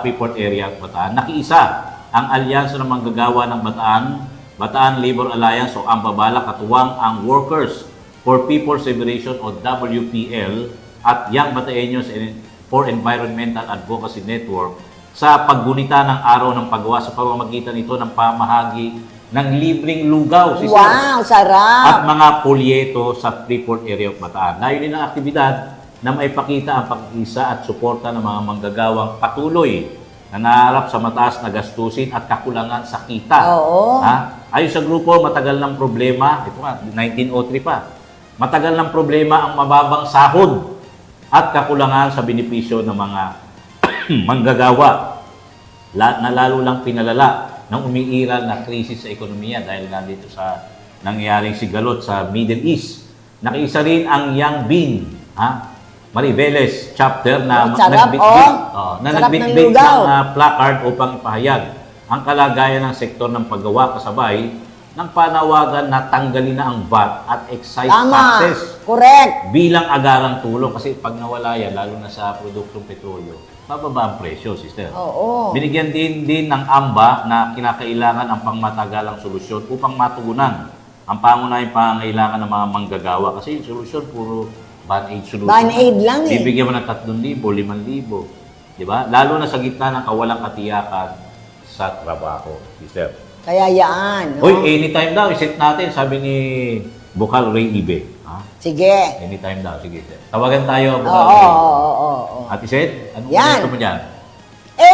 Freeport area Bataan. Nakiisa ang alyansa ng manggagawa ng Bataan Labor Alliance o AMBABALA, katuwang ang Workers for People's Liberation o WPL at Young Bataeños for Environmental Advocacy Network sa paggunita ng araw ng paggawa sa pamamagitan nito ng pamahagi ng libreng lugaw, Wow, sarap! at mga polyeto sa Freeport area of Bataan. Layunin ng aktibidad na maipakita ang pag-isa at suporta ng mga manggagawang patuloy na naharap sa mataas na gastusin at kakulangan sa kita. Oo. Ayon sa grupo, matagal ng problema, ito nga, 1903 pa, matagal ng problema ang mababang sahod at kakulangan sa benepisyo ng mga manggagawa na lalo lang pinalala ng umiiral na krisis sa ekonomiya dahil nga dito sa nangyaring sigalot sa Middle East. Nakiisa rin ang Young Bean, Mariveles chapter na sarap, sarap nagbitbit ng ng lugaw. placard upang ipahayag ang kalagayan ng sektor ng paggawa kasabay ng panawagan na tanggalin na ang VAT at excise taxes Correct. bilang agarang tulong. Kasi pag nawala yan, lalo na sa produktong petrolyo, bababa ang presyo, sister. Oo. Binigyan din ng AMBA na kinakailangan ang pangmatagalang solusyon upang matugunan ang pangunahing pangangailangan ng mga manggagawa. Kasi yung solusyon, puro band-aid solution. Band-aid lang eh. Bibigyan mo ng 3,000, 5,000. Di ba? Lalo na sa gitna ng kawalang katiyakan sa trabaho, sister. Kaya yan. Hoy, anytime daw, iset natin, sabi ni Bukal Ray Ibe. Sige. Anytime daw, sige. Tawagan tayo, Bukal Oo, Ray. oo. At iset, anong Yan. komento mo dyan?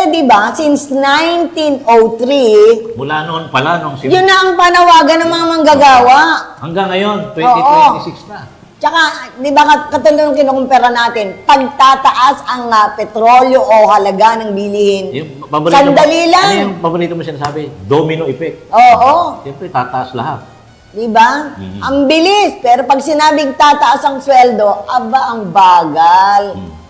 Di ba, since 1903, Mula noon pala, nung yun na ang panawagan ng mga manggagawa. hanggang ngayon, 2026 na. Tsaka, di ba, katulad ng kinukumpara natin, pagtataas ang petrolyo o halaga ng bilihin, Yung paborito sandali mo, lang. Ano yung paborito mo sinasabi? Domino effect. Oo. Siyempre, tataas lahat. Di ba? Mhm. Ang bilis. Pero pag sinabing tataas ang sweldo, aba, ang bagal.